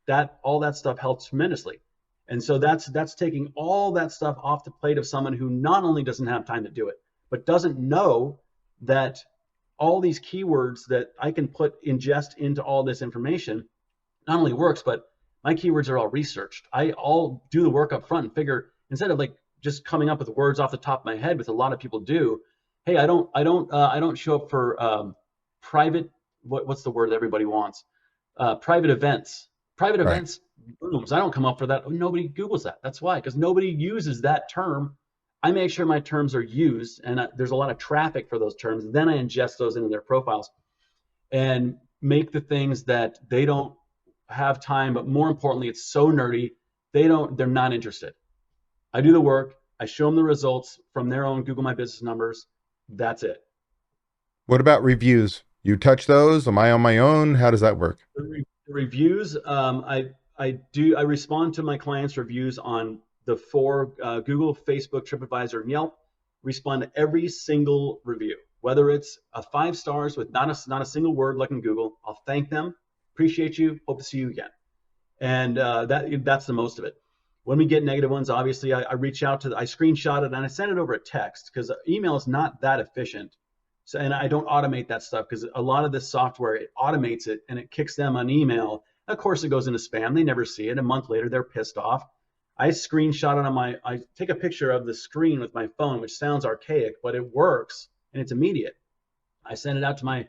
That all that stuff helps tremendously. And so that's taking all that stuff off the plate of someone who not only doesn't have time to do it, but doesn't know that all these keywords that I can ingest into all this information not only works, but my keywords are all researched. I'll do the work up front and figure, instead of like just coming up with words off the top of my head, with a lot of people do. Hey, I don't show up for private. What's the word that everybody wants? Private events. Private Right. events. Rooms. I don't come up for that. Nobody Googles that. That's why, because nobody uses that term. I make sure my terms are used, and there's a lot of traffic for those terms. Then I ingest those into their profiles and make the things that they don't have time, but more importantly, it's so nerdy, they're not interested. I do the work, I show them the results from their own Google My Business numbers. That's it. What about reviews? You touch those? Am I on my own? How does that work? The reviews, I respond to my clients' reviews on the 4 Google, Facebook, TripAdvisor, and Yelp. Respond to every single review, whether it's a 5 stars with not a single word like in Google. I'll thank them. Appreciate you. Hope to see you again. And that's the most of it. When we get negative ones, obviously, I reach out to, I screenshot it and I send it over a text, because email is not that efficient. So, and I don't automate that stuff, because a lot of this software, it automates it and it kicks them an email. Of course, it goes into spam. They never see it. A month later, they're pissed off. I screenshot it I take a picture of the screen with my phone, which sounds archaic, but it works and it's immediate. I send it out to my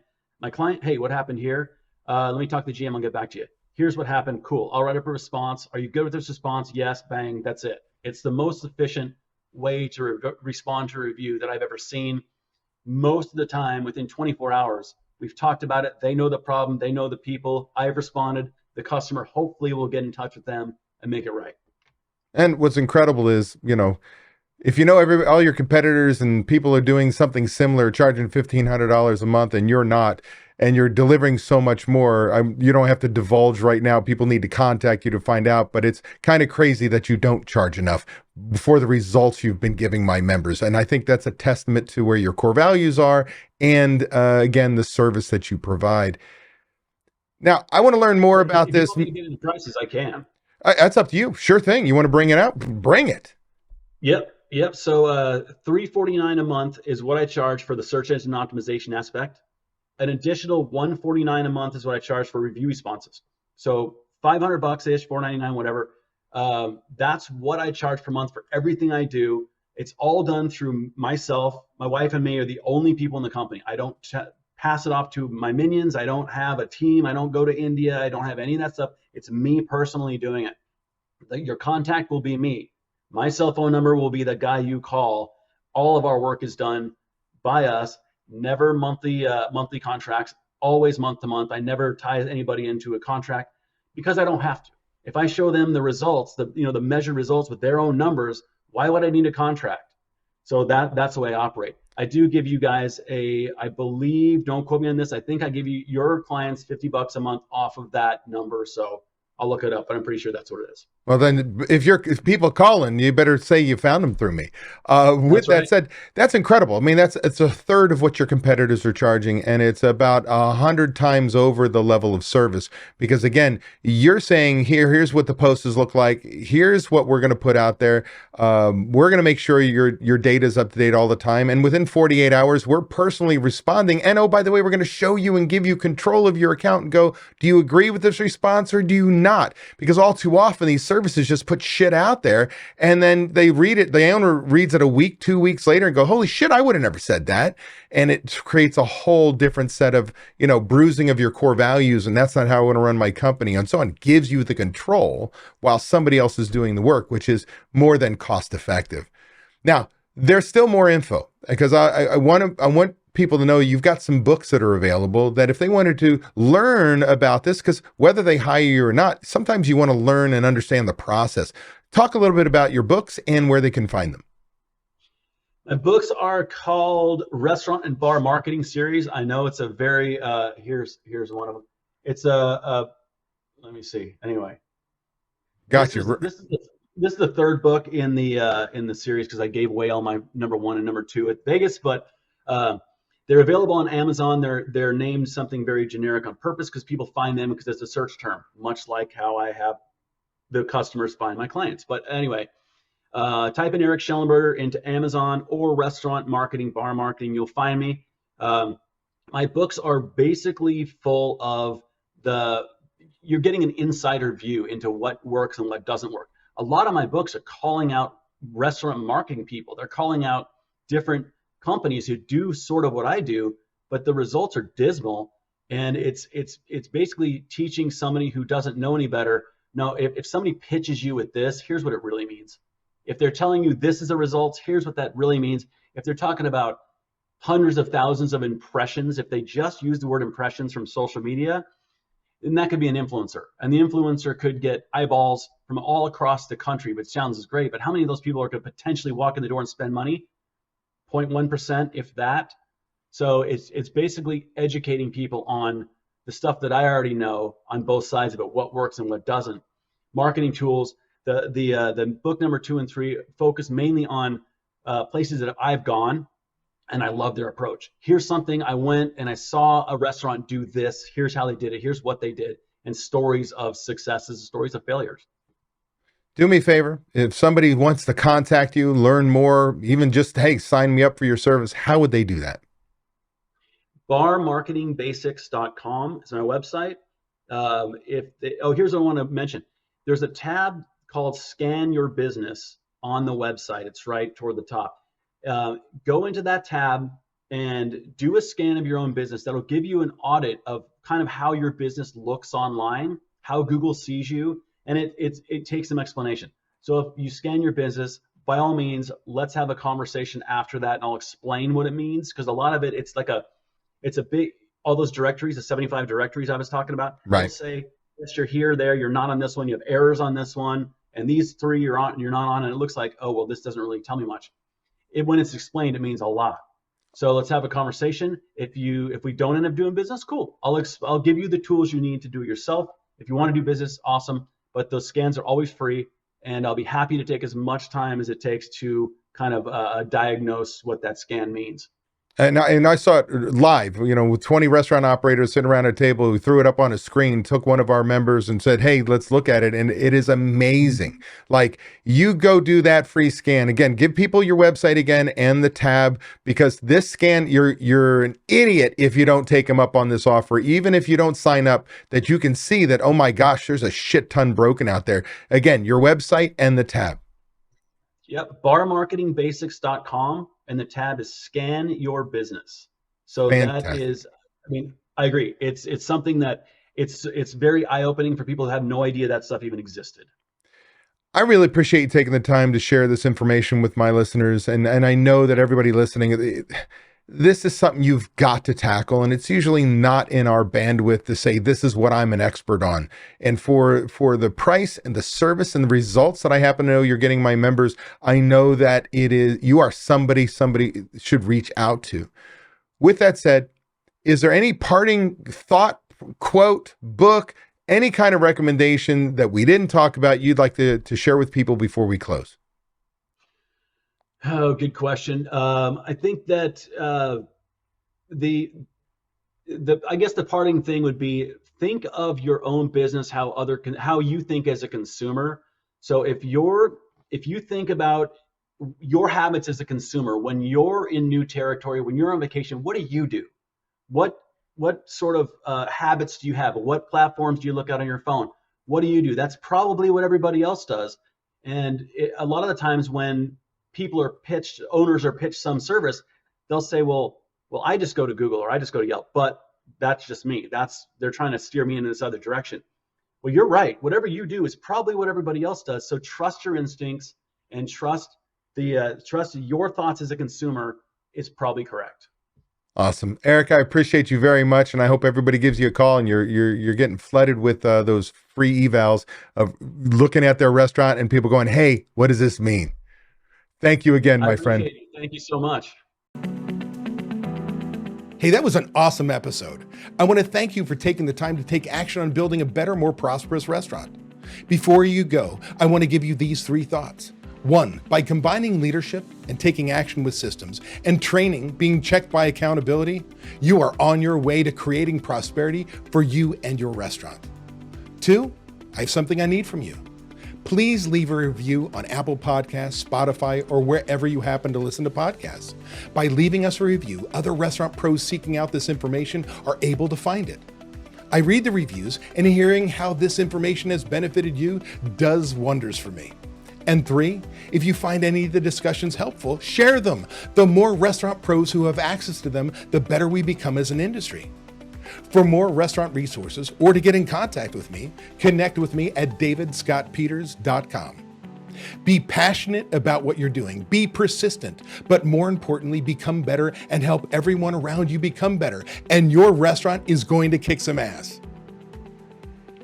client. Hey, what happened here? Let me talk to the GM. I'll get back to you. Here's what happened. Cool. I'll write up a response. Are you good with this response? Yes. Bang. That's it. It's the most efficient way to respond to a review that I've ever seen. Most of the time, within 24 hours, we've talked about it. They know the problem. They know the people. I've responded. The customer hopefully will get in touch with them and make it right. And what's incredible is, if you know all your competitors and people are doing something similar, charging $1,500 a month, and you're not, and you're delivering so much more, you don't have to divulge right now. People need to contact you to find out, but it's kind of crazy that you don't charge enough for the results you've been giving my members. And I think that's a testament to where your core values are, and again, the service that you provide. Now, I want to learn more about this. If you want me to get into prices, I can. That's up to you. Sure thing. You want to bring it out? Bring it. Yep. So $349 a month is what I charge for the search engine optimization aspect. An additional $149 a month is what I charge for review responses. So $500-ish, $499, whatever. That's what I charge per month for everything I do. It's all done through myself. My wife and me are the only people in the company. I don't pass it off to my minions. I don't have a team. I don't go to India. I don't have any of that stuff. It's me personally doing it. Your contact will be me. My cell phone number will be the guy you call. All of our work is done by us. Never monthly contracts, always month to month. I never tie anybody into a contract, because I don't have to. If I show them the results, the measured results with their own numbers, why would I need a contract? So that's the way I operate. I do give you guys I believe, don't quote me on this, I think I give your clients $50 a month off of that number. So I'll look it up, but I'm pretty sure that's what it is. Well, then, if people calling, you better say you found them through me. With that said, that's incredible. I mean, it's a third of what your competitors are charging, and it's about 100 times over the level of service. Because again, you're saying here's what the posters look like. Here's what we're going to put out there. We're going to make sure your data is up to date all the time, and within 48 hours, we're personally responding. And oh, by the way, we're going to show you and give you control of your account and go, do you agree with this response or do you not? not, because all too often these services just put shit out there, and then they read it. The owner reads it a week, 2 weeks later, and go, "Holy shit, I would have never said that." And it creates a whole different set of, bruising of your core values. And that's not how I want to run my company. And so on. It gives you the control while somebody else is doing the work, which is more than cost effective. Now, there's still more info, because I want people to know you've got some books that are available, that if they wanted to learn about this, because whether they hire you or not, sometimes you want to learn and understand the process. Talk a little bit about your books and where they can find them. My books are called Restaurant and Bar Marketing Series. I know it's a very here's one of them. It's let me see. Anyway, Gotcha. This is the third book in the series, because I gave away all my number 1 and number 2 at Vegas, but they're available on Amazon. They're named something very generic on purpose, because people find them because it's a search term, much like how I have the customers find my clients. But anyway, type in Eric Shellenberger into Amazon or Restaurant Marketing, Bar Marketing. You'll find me. My books are basically full of you're getting an insider view into what works and what doesn't work. A lot of my books are calling out restaurant marketing people. They're calling out different companies who do sort of what I do, but the results are dismal. And it's basically teaching somebody who doesn't know any better. No, if somebody pitches you with this, here's what it really means. If they're telling you this is a result, here's what that really means. If they're talking about hundreds of thousands of impressions, if they just use the word impressions from social media, then that could be an influencer. And the influencer could get eyeballs from all across the country, which sounds great. But how many of those people are going to potentially walk in the door and spend money? 0.1%, if that. So it's basically educating people on the stuff that I already know on both sides of it, what works and what doesn't. Marketing tools. The book number 2 and 3 focus mainly on places that I've gone, and I love their approach. Here's something I went and I saw a restaurant do this. Here's how they did it. Here's what they did, and stories of successes, stories of failures. Do me a favor. If somebody wants to contact you, learn more, even just, hey, sign me up for your service, how would they do that? barmarketingbasics.com is my website. Here's what I want to mention. There's a tab called Scan Your Business on the website. It's right toward the top. Go into that tab and do a scan of your own business. That'll give you an audit of kind of how your business looks online, how Google sees you, and it takes some explanation. So if you scan your business, by all means, let's have a conversation after that, and I'll explain what it means, because a lot of it, it's a big, all those directories, the 75 directories I was talking about, right. They'll say, yes, you're here, there, you're not on this one, you have errors on this one, and these 3 you're on, you're not on, and it looks like, oh, well, this doesn't really tell me much. When it's explained, it means a lot. So let's have a conversation. If we don't end up doing business, cool. I'll give you the tools you need to do it yourself. If you want to do business, awesome. But those scans are always free, and I'll be happy to take as much time as it takes to kind of diagnose what that scan means. And I saw it live, with 20 restaurant operators sitting around a table who threw it up on a screen, took one of our members and said, hey, let's look at it. And it is amazing. Like, you go do that free scan. Again, give people your website again and the tab, because this scan, you're an idiot if you don't take them up on this offer, even if you don't sign up, that you can see that, oh my gosh, there's a shit ton broken out there. Again, your website and the tab. Yep, barmarketingbasics.com, and the tab is Scan Your Business. So Fantastic. That is, I agree. It's something that it's very eye-opening for people who have no idea that stuff even existed. I really appreciate you taking the time to share this information with my listeners, and I know that everybody listening, this is something you've got to tackle, and it's usually not in our bandwidth to say this is what I'm an expert on. And for the price and the service and the results that I happen to know you're getting my members, I know that you are somebody should reach out to. With that said, is there any parting thought, quote, book, any kind of recommendation that we didn't talk about you'd like to share with people before we close? Oh, good question. I think that I guess the parting thing would be, think of your own business how you think as a consumer. So if you think about your habits as a consumer, when you're in new territory, when you're on vacation, what do? What sort of habits do you have? What platforms do you look at on your phone? What do you do? That's probably what everybody else does. And a lot of the times when owners are pitched some service, they'll say, well, I just go to Google or I just go to Yelp. But that's just me. They're trying to steer me in this other direction. Well, you're right. Whatever you do is probably what everybody else does. So trust your instincts and trust your thoughts as a consumer is probably correct. Awesome. Eric, I appreciate you very much, and I hope everybody gives you a call and you're getting flooded with those free evals of looking at their restaurant and people going, hey, what does this mean? Thank you again, my friend. Appreciate it. Thank you so much. Hey, that was an awesome episode. I want to thank you for taking the time to take action on building a better, more prosperous restaurant. Before you go, I want to give you these 3 thoughts. 1, by combining leadership and taking action with systems and training being checked by accountability, you are on your way to creating prosperity for you and your restaurant. 2, I have something I need from you. Please leave a review on Apple Podcasts, Spotify, or wherever you happen to listen to podcasts. By leaving us a review, other restaurant pros seeking out this information are able to find it. I read the reviews, and hearing how this information has benefited you does wonders for me. And 3, if you find any of the discussions helpful, share them. The more restaurant pros who have access to them, the better we become as an industry. For more restaurant resources or to get in contact with me, connect with me at davidscottpeters.com. Be passionate about what you're doing, be persistent, but more importantly, become better and help everyone around you become better, and your restaurant is going to kick some ass.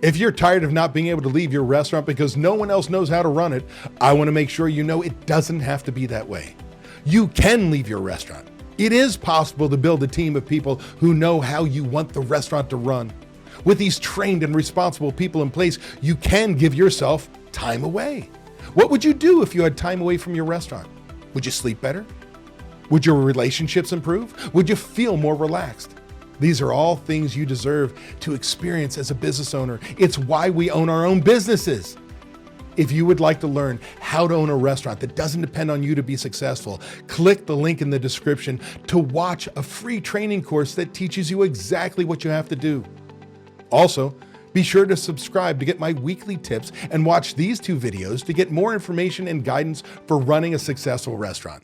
If you're tired of not being able to leave your restaurant because no one else knows how to run it, I want to make sure you know it doesn't have to be that way. You can leave your restaurant. It is possible to build a team of people who know how you want the restaurant to run. With these trained and responsible people in place, you can give yourself time away. What would you do if you had time away from your restaurant? Would you sleep better? Would your relationships improve? Would you feel more relaxed? These are all things you deserve to experience as a business owner. It's why we own our own businesses. If you would like to learn how to own a restaurant that doesn't depend on you to be successful, click the link in the description to watch a free training course that teaches you exactly what you have to do. Also, be sure to subscribe to get my weekly tips and watch these 2 videos to get more information and guidance for running a successful restaurant.